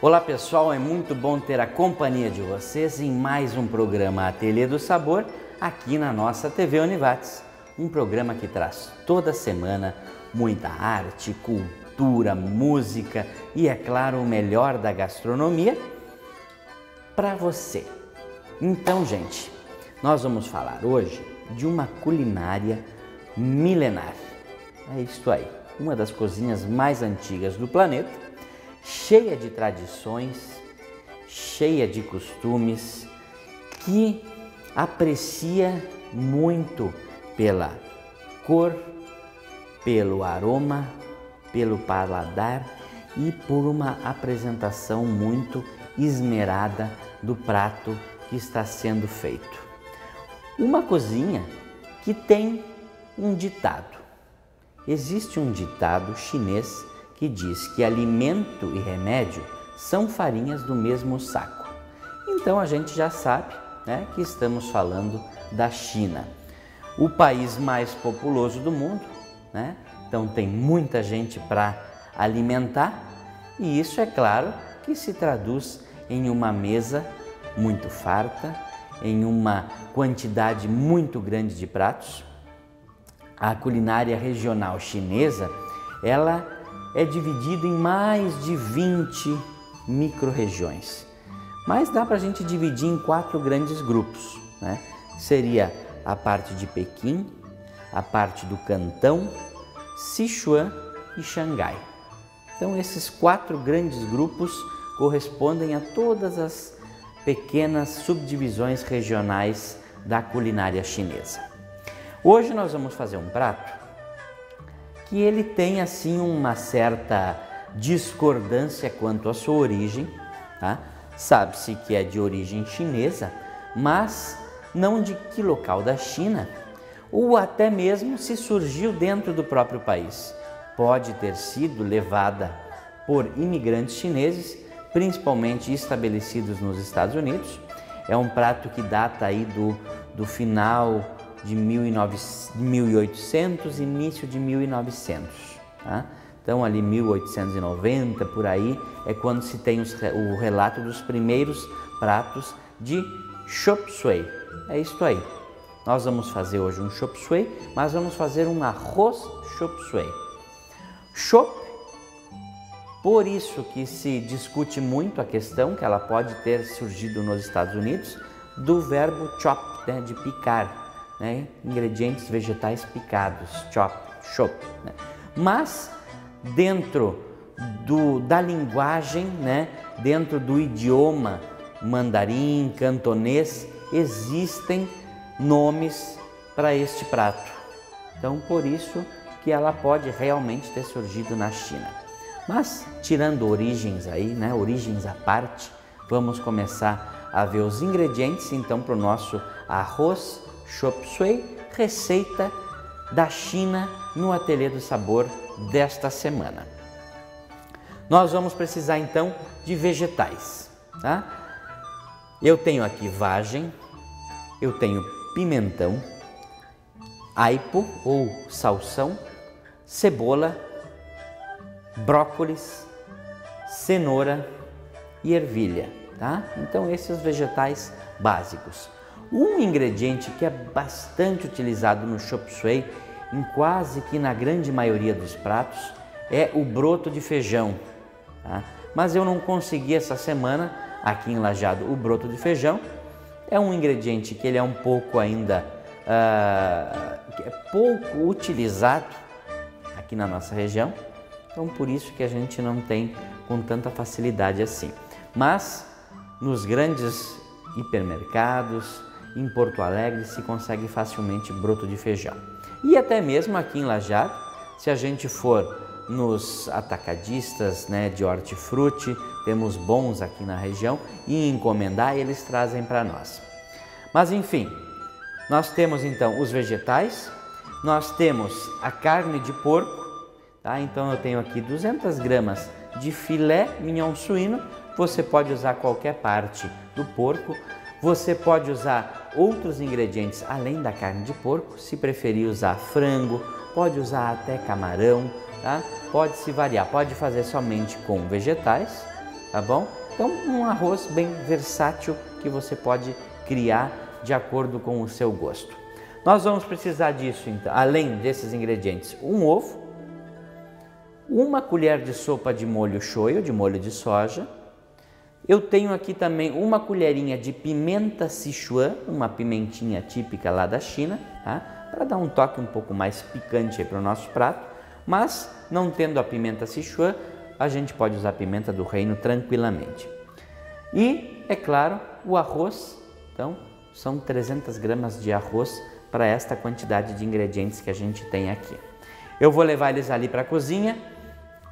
Olá pessoal, é muito bom ter a companhia de vocês em mais um programa Ateliê do Sabor aqui na nossa TV Univates. Um programa que traz toda semana muita arte, cultura, música e, é claro, o melhor da gastronomia para você. Então, gente, nós vamos falar hoje de uma culinária milenar. É isto aí, uma das cozinhas mais antigas do planeta, cheia de tradições, cheia de costumes, que aprecia muito pela cor, pelo aroma, pelo paladar e por uma apresentação muito esmerada do prato que está sendo feito. Uma cozinha que tem um ditado. Existe um ditado chinês que diz que alimento e remédio são farinhas do mesmo saco. Então a gente já sabe, né, que estamos falando da China, o país mais populoso do mundo, né? Então tem muita gente para alimentar e isso, é claro, que se traduz em uma mesa muito farta, em uma quantidade muito grande de pratos. A culinária regional chinesa, ela é dividido em mais de 20 micro-regiões. Mas dá para a gente dividir em 4 grandes grupos, né? Seria a parte de Pequim, a parte do Cantão, Sichuan e Xangai. Então esses 4 grandes grupos correspondem a todas as pequenas subdivisões regionais da culinária chinesa. Hoje nós vamos fazer um prato que ele tem assim uma certa discordância quanto à sua origem, tá? Sabe-se que é de origem chinesa, mas não de que local da China, ou até mesmo se surgiu dentro do próprio país. Pode ter sido levada por imigrantes chineses, principalmente estabelecidos nos Estados Unidos. É um prato que data aí do final de 1800, início de 1900, tá? Então ali 1890, por aí, é quando se tem o relato dos primeiros pratos de chop suey. É isto aí. Nós vamos fazer hoje um chop suey, mas vamos fazer um arroz chop suey. Chop, por isso que se discute muito a questão, que ela pode ter surgido nos Estados Unidos, do verbo chop, né, de picar. Né? Ingredientes vegetais picados, chop. Né? Mas dentro da linguagem, né? Dentro do idioma mandarim, cantonês, existem nomes para este prato. Então por isso que ela pode realmente ter surgido na China. Mas tirando origens aí, né? Origens à parte, vamos começar a ver os ingredientes então para o nosso arroz chop suey, receita da China no Ateliê do Sabor desta semana. Nós vamos precisar então de vegetais, tá? Eu tenho aqui vagem, eu tenho pimentão, aipo ou salsão, cebola, brócolis, cenoura e ervilha, tá? Então esses vegetais básicos. Um ingrediente que é bastante utilizado no chop suey, em quase que na grande maioria dos pratos, é o broto de feijão. Tá? Mas eu não consegui essa semana, aqui em Lajeado, o broto de feijão. É um ingrediente que ele é um pouco ainda, é pouco utilizado aqui na nossa região. Então por isso que a gente não tem com tanta facilidade assim. Mas nos grandes hipermercados, em Porto Alegre, se consegue facilmente broto de feijão. E até mesmo aqui em Lajeado, se a gente for nos atacadistas, né, de hortifruti, temos bons aqui na região, e encomendar eles trazem para nós. Mas enfim, nós temos então os vegetais, nós temos a carne de porco, tá? Então eu tenho aqui 200 gramas de filé mignon suíno. Você pode usar qualquer parte do porco. Você pode usar outros ingredientes além da carne de porco, se preferir usar frango, pode usar até camarão, tá? Pode se variar, pode fazer somente com vegetais tá bom? Então, um arroz bem versátil que você pode criar de acordo com o seu gosto. Nós vamos precisar disso, então, além desses ingredientes, um ovo, uma colher de sopa de molho shoyu, de molho de soja. Eu tenho aqui também uma colherinha de pimenta Sichuan, uma pimentinha típica lá da China, tá? Para dar um toque um pouco mais picante para o nosso prato, mas não tendo a pimenta Sichuan, a gente pode usar a pimenta do reino tranquilamente. E, é claro, o arroz. Então, são 300 gramas de arroz para esta quantidade de ingredientes que a gente tem aqui. Eu vou levar eles ali para a cozinha.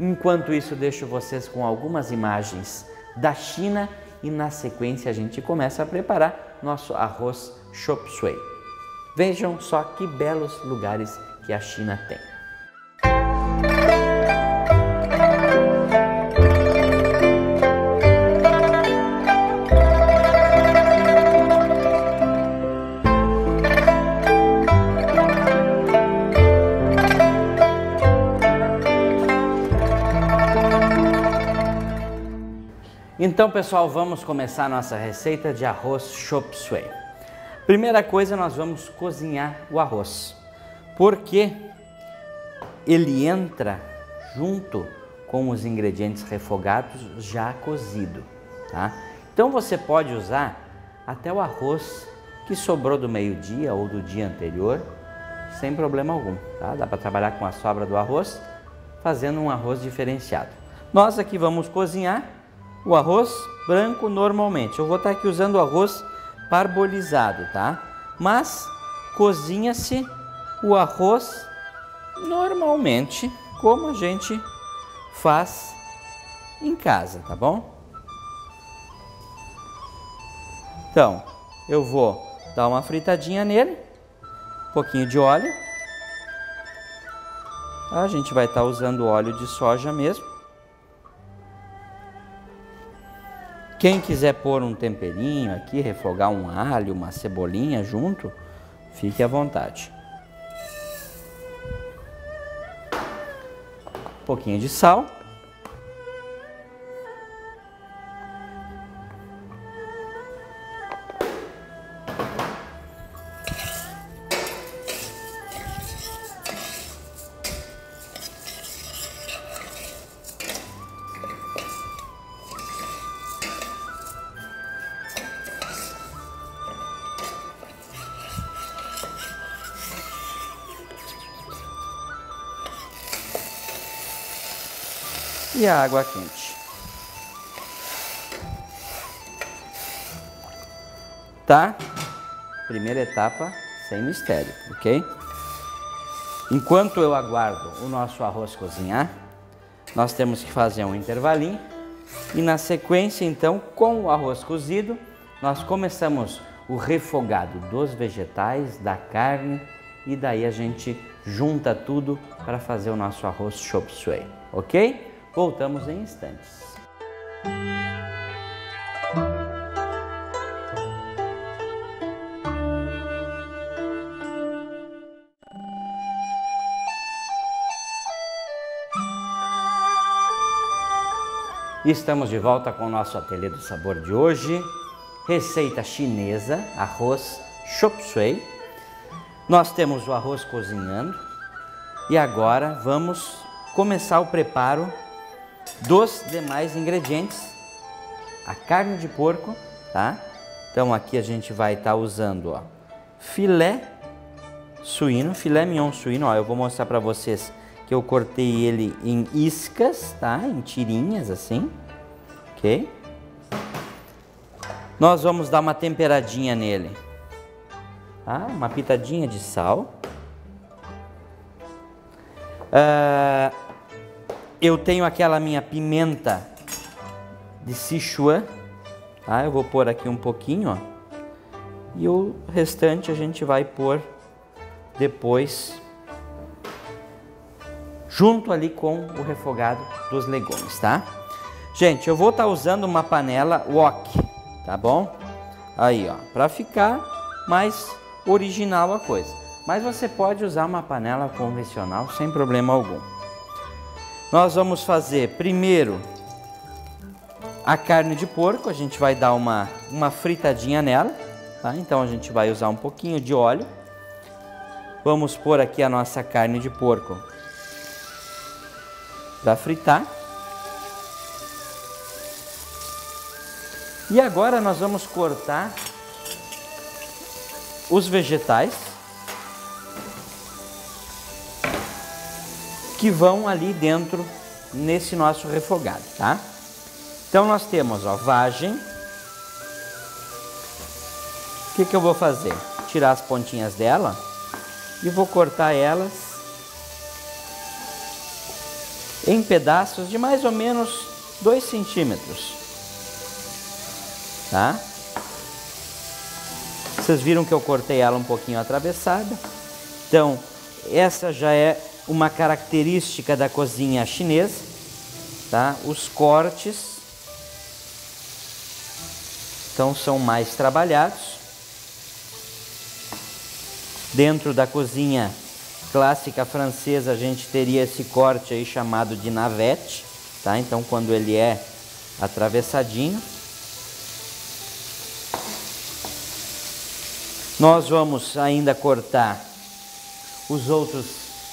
Enquanto isso, deixo vocês com algumas imagens da China e na sequência a gente começa a preparar nosso arroz chop suey. Vejam só que belos lugares que a China tem. Então, pessoal, vamos começar a nossa receita de arroz chop suey. Primeira coisa, nós vamos cozinhar o arroz, porque ele entra junto com os ingredientes refogados já cozido, tá? Então você pode usar até o arroz que sobrou do meio-dia ou do dia anterior, sem problema algum, tá? Dá para trabalhar com a sobra do arroz, fazendo um arroz diferenciado. Nós aqui vamos cozinhar o arroz branco normalmente. Eu vou estar aqui usando o arroz parbolizado, tá? Mas cozinha-se o arroz normalmente, como a gente faz em casa, tá bom? Então, eu vou dar uma fritadinha nele, um pouquinho de óleo. A gente vai estar usando óleo de soja mesmo. Quem quiser pôr um temperinho aqui, refogar um alho, uma cebolinha junto, fique à vontade. Um pouquinho de sal. E a água quente. Tá? Primeira etapa sem mistério, ok? Enquanto eu aguardo o nosso arroz cozinhar, nós temos que fazer um intervalinho e na sequência, então, com o arroz cozido, nós começamos o refogado dos vegetais, da carne e daí a gente junta tudo para fazer o nosso arroz chop suey, ok? Voltamos em instantes. Estamos de volta com o nosso Ateliê do Sabor de hoje. Receita chinesa, arroz chop suey. Nós temos o arroz cozinhando e agora vamos começar o preparo dos demais ingredientes. A carne de porco, tá? Então aqui a gente vai estar usando, ó, filé suíno, filé mignon suíno, ó, eu vou mostrar para vocês que eu cortei ele em iscas, tá? Em tirinhas assim, ok? Nós vamos dar uma temperadinha nele, tá? Uma pitadinha de sal. Eu tenho aquela minha pimenta de Sichuan, tá? Eu vou pôr aqui um pouquinho, ó, e o restante a gente vai pôr depois junto ali com o refogado dos legumes, tá? Gente, eu vou estar usando uma panela wok, tá bom? Aí, ó, para ficar mais original a coisa. Mas você pode usar uma panela convencional sem problema algum. Nós vamos fazer primeiro A carne de porco, a gente vai dar uma fritadinha nela, tá? Então a gente vai usar um pouquinho de óleo. Vamos pôr aqui a nossa carne de porco para fritar. E agora nós vamos cortar os vegetais que vão ali dentro nesse nosso refogado, tá? Então nós temos, ó, vagem. O que eu vou fazer? Tirar as pontinhas dela e vou cortar elas em pedaços de mais ou menos 2 centímetros. Tá? Vocês viram que eu cortei ela um pouquinho atravessada. Então, essa já é uma característica da cozinha chinesa, tá? Os cortes, então, são mais trabalhados. Dentro da cozinha clássica francesa, a gente teria esse corte aí chamado de navette, tá? Então, quando ele é atravessadinho. Nós vamos ainda cortar os outros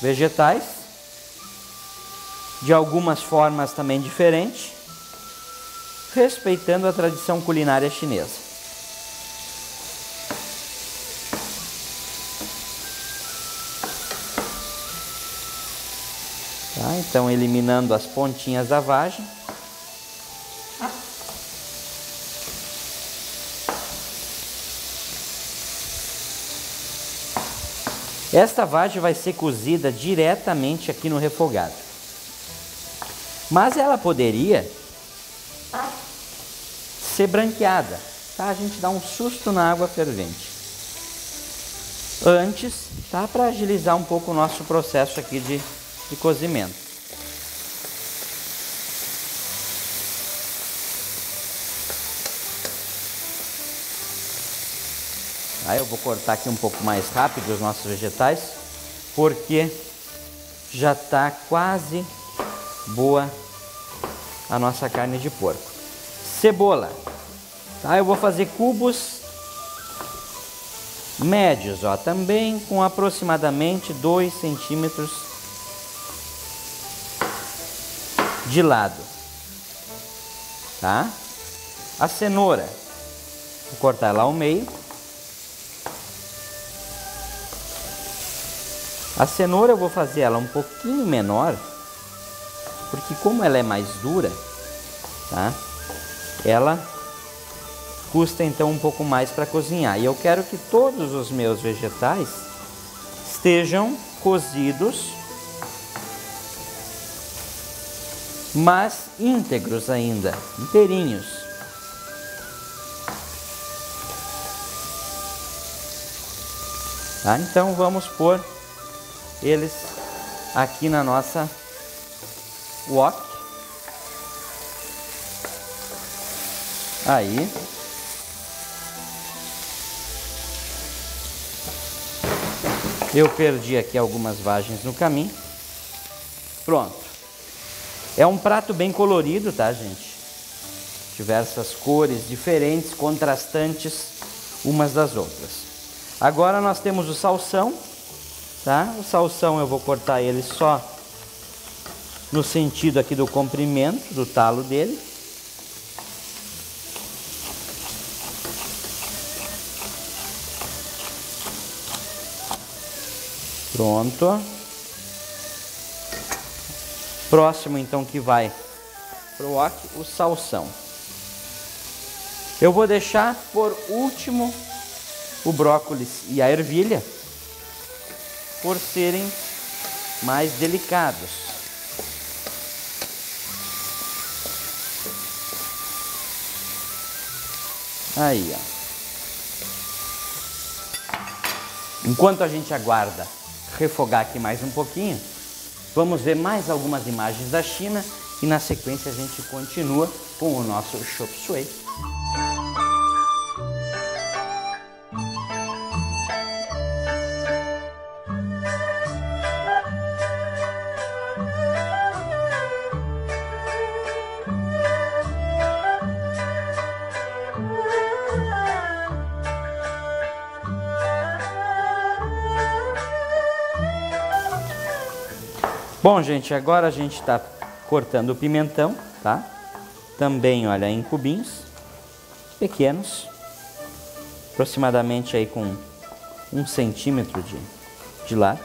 vegetais de algumas formas também diferentes, respeitando a tradição culinária chinesa. Tá? Então, eliminando as pontinhas da vagem. Esta vagem vai ser cozida diretamente aqui no refogado. Mas ela poderia ser branqueada, tá? A gente dá um susto na água fervente antes, tá? Para agilizar um pouco o nosso processo aqui de cozimento. Aí eu vou cortar aqui um pouco mais rápido os nossos vegetais, porque já está quase boa a nossa carne de porco. Cebola, tá? Eu vou fazer cubos médios, ó, também com aproximadamente 2 centímetros de lado, tá? A cenoura, vou cortar ela ao meio. A cenoura eu vou fazer ela um pouquinho menor, porque como ela é mais dura, tá? Ela custa então um pouco mais para cozinhar. E eu quero que todos os meus vegetais estejam cozidos, mas íntegros ainda, inteirinhos. Tá? Então vamos pôr eles aqui na nossa wok. Aí. Eu perdi aqui algumas vagens no caminho. Pronto. É um prato bem colorido, tá, gente? Diversas cores diferentes, contrastantes umas das outras. Agora nós temos o salsão. Tá? O salsão eu vou cortar ele só no sentido aqui do comprimento do talo dele. Pronto. Próximo então que vai pro wok, o salsão. Eu vou deixar por último o brócolis e a ervilha, por serem mais delicados. Aí, ó. Enquanto a gente aguarda refogar aqui mais um pouquinho, vamos ver mais algumas imagens da China e na sequência a gente continua com o nosso chop suey. Bom, gente, agora a gente está cortando o pimentão, tá? Também, olha, em cubinhos pequenos, aproximadamente aí com 1 centímetro de largo.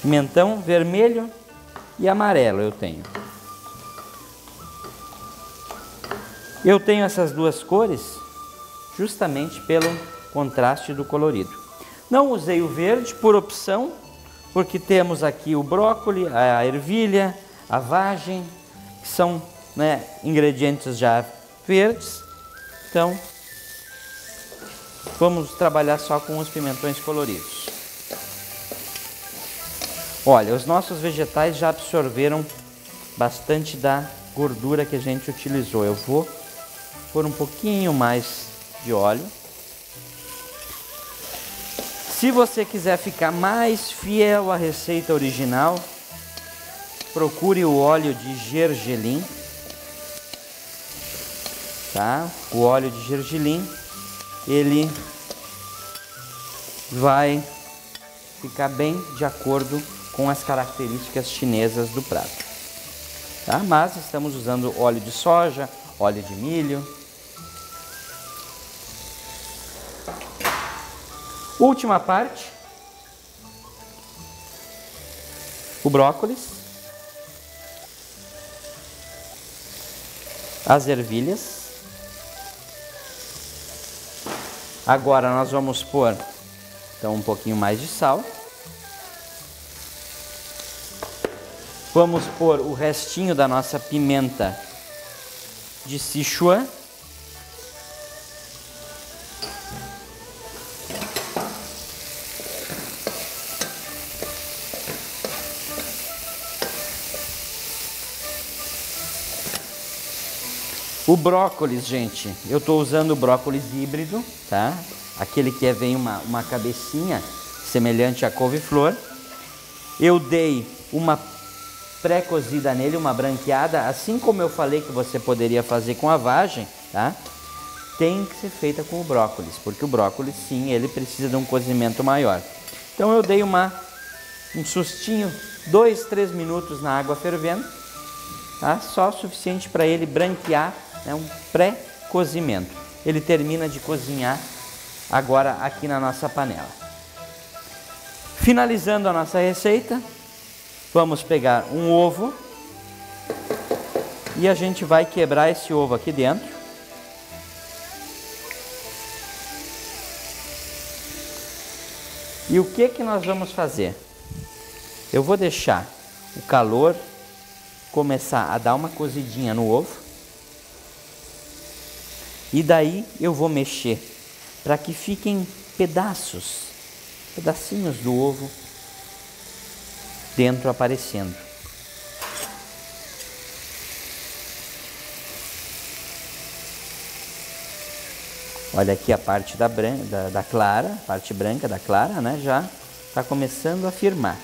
Pimentão vermelho e amarelo eu tenho. Eu tenho essas duas cores justamente pelo contraste do colorido. Não usei o verde por opção, porque temos aqui o brócolis, a ervilha, a vagem, que são, né, ingredientes já verdes. Então, vamos trabalhar só com os pimentões coloridos. Olha, os nossos vegetais já absorveram bastante da gordura que a gente utilizou. Eu vou pôr um pouquinho mais de óleo. Se você quiser ficar mais fiel à receita original, procure o óleo de gergelim, tá? O óleo de gergelim, ele vai ficar bem de acordo com as características chinesas do prato, tá? Mas estamos usando óleo de soja, óleo de milho. Última parte, o brócolis, as ervilhas. Agora nós vamos pôr então um pouquinho mais de sal. Vamos pôr o restinho da nossa pimenta de Sichuan. O brócolis, gente, eu estou usando o brócolis híbrido, tá? Aquele que vem uma cabecinha semelhante à couve-flor. Eu dei uma pré-cozida nele, uma branqueada, assim como eu falei que você poderia fazer com a vagem, tá? Tem que ser feita com o brócolis, porque o brócolis, sim, ele precisa de um cozimento maior. Então eu dei um sustinho, 2, 3 minutos na água fervendo, tá? Só o suficiente para ele branquear. É um pré-cozimento. Ele termina de cozinhar agora aqui na nossa panela. Finalizando a nossa receita, vamos pegar um ovo e a gente vai quebrar esse ovo aqui dentro. E o que nós vamos fazer? Eu vou deixar o calor começar a dar uma cozidinha no ovo. E daí eu vou mexer para que fiquem pedacinhos do ovo dentro aparecendo. Olha aqui a parte da clara, a parte branca da clara, né? Já está começando a firmar.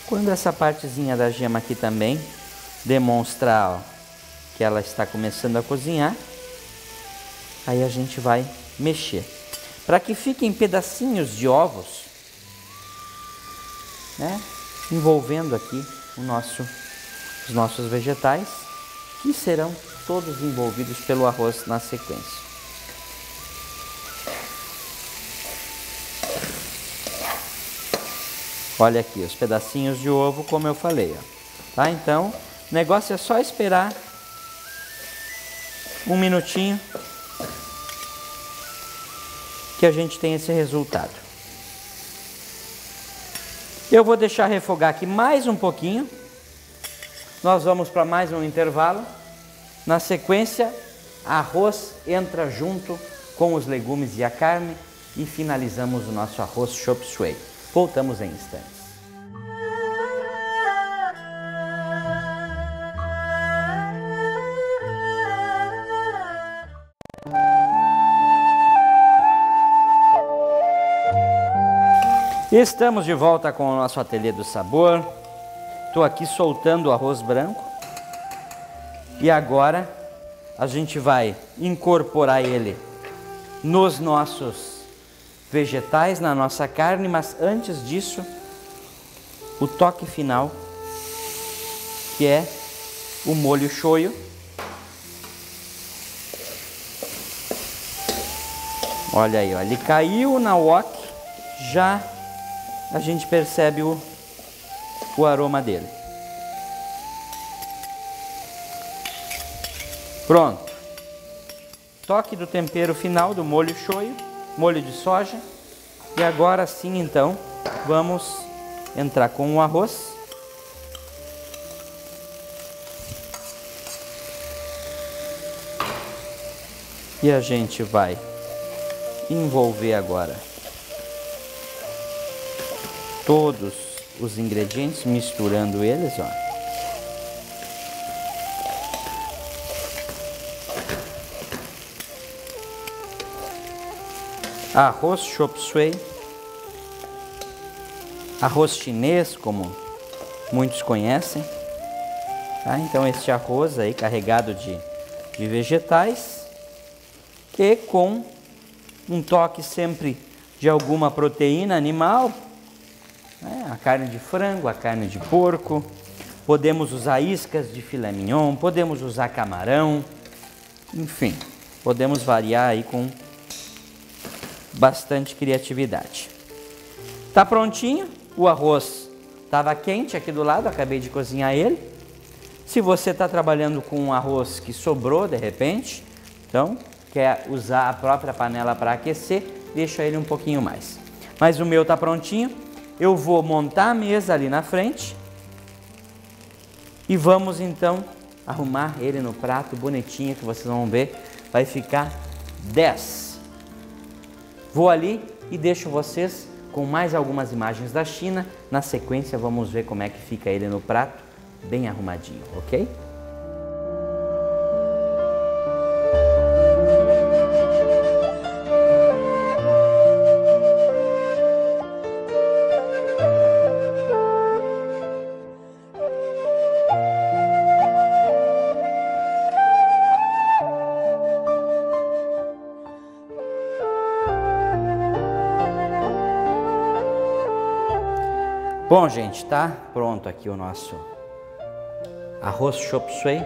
Quando essa partezinha da gema aqui também demonstrar, ó, que ela está começando a cozinhar, aí a gente vai mexer. Para que fiquem pedacinhos de ovos, né? Envolvendo aqui os nossos vegetais, que serão todos envolvidos pelo arroz na sequência. Olha aqui os pedacinhos de ovo, como eu falei, ó. Tá? Então, o negócio é só esperar um minutinho que a gente tem esse resultado. Eu vou deixar refogar aqui mais um pouquinho. Nós vamos para mais um intervalo. Na sequência, arroz entra junto com os legumes e a carne e finalizamos o nosso arroz chop suey. Voltamos em instantes. Estamos de volta com o nosso ateliê do sabor. Estou aqui soltando o arroz branco. E agora a gente vai incorporar ele nos nossos vegetais, na nossa carne, mas antes disso o toque final, que é o molho shoyu. Olha aí, ó, ele caiu na wok, já a gente percebe o aroma dele. Pronto. Toque do tempero final do molho shoyu, molho de soja. E agora sim, então, vamos entrar com o arroz. E a gente vai envolver agora todos os ingredientes, misturando eles, ó. Arroz chop suey, arroz chinês, como muitos conhecem, tá? Então este arroz aí carregado de vegetais e com um toque sempre de alguma proteína animal, né? A carne de frango, a carne de porco, podemos usar iscas de filé mignon, podemos usar camarão, enfim, podemos variar aí com bastante criatividade. Tá prontinho, o arroz estava quente aqui do lado, acabei de cozinhar ele. Se você está trabalhando com um arroz que sobrou de repente, então quer usar a própria panela para aquecer, deixa ele um pouquinho mais. Mas o meu tá prontinho, eu vou montar a mesa ali na frente e vamos então arrumar ele no prato bonitinho que vocês vão ver, vai ficar 10. Vou ali e deixo vocês com mais algumas imagens da China. Na sequência vamos ver como é que fica ele no prato, bem arrumadinho, ok? Bom, gente, tá pronto aqui o nosso arroz chop suey.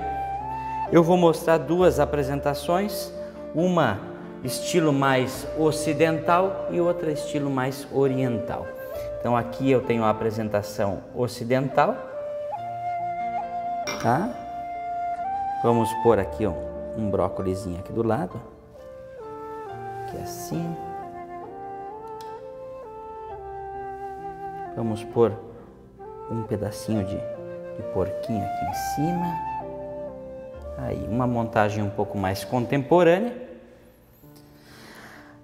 Eu vou mostrar duas apresentações, uma estilo mais ocidental e outra estilo mais oriental. Então aqui eu tenho a apresentação ocidental, tá? Vamos pôr aqui um brócolizinho aqui do lado, aqui assim. Vamos pôr um pedacinho de porquinho aqui em cima. Aí, uma montagem um pouco mais contemporânea.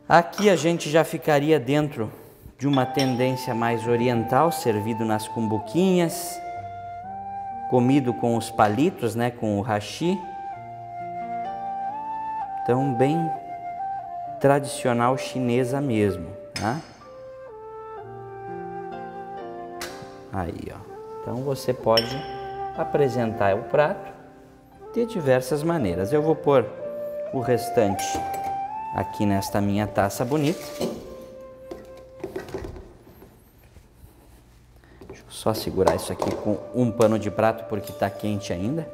Aqui a gente já ficaria dentro de uma tendência mais oriental, servido nas cumbuquinhas, comido com os palitos, né, com o hashi. Então, bem tradicional chinesa mesmo, tá? Aí, ó. Então você pode apresentar o prato de diversas maneiras. Eu vou pôr o restante aqui nesta minha taça bonita. Deixa eu só segurar isso aqui com um pano de prato porque está quente ainda.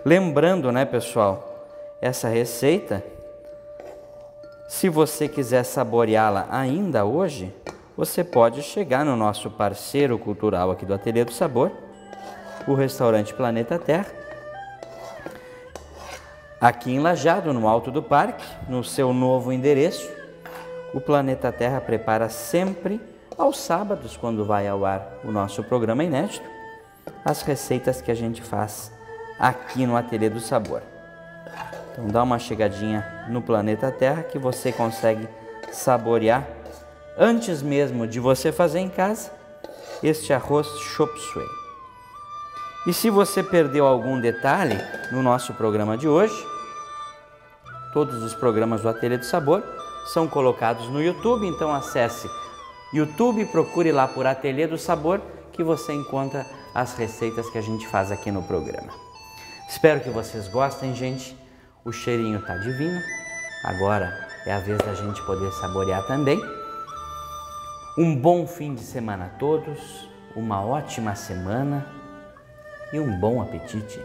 Lembrando, né, pessoal, essa receita, se você quiser saboreá-la ainda hoje, você pode chegar no nosso parceiro cultural aqui do Ateliê do Sabor, o restaurante Planeta Terra, aqui em Lajeado, no Alto do Parque, no seu novo endereço. O Planeta Terra prepara sempre, aos sábados, quando vai ao ar o nosso programa inédito, as receitas que a gente faz aqui no Ateliê do Sabor. Então dá uma chegadinha no Planeta Terra que você consegue saborear antes mesmo de você fazer em casa este arroz chop suey. E se você perdeu algum detalhe no nosso programa de hoje, todos os programas do Ateliê do Sabor são colocados no YouTube, então acesse YouTube, procure lá por Ateliê do Sabor que você encontra as receitas que a gente faz aqui no programa. Espero que vocês gostem, gente. O cheirinho tá divino. Agora é a vez da gente poder saborear também. Um bom fim de semana a todos, uma ótima semana e um bom apetite.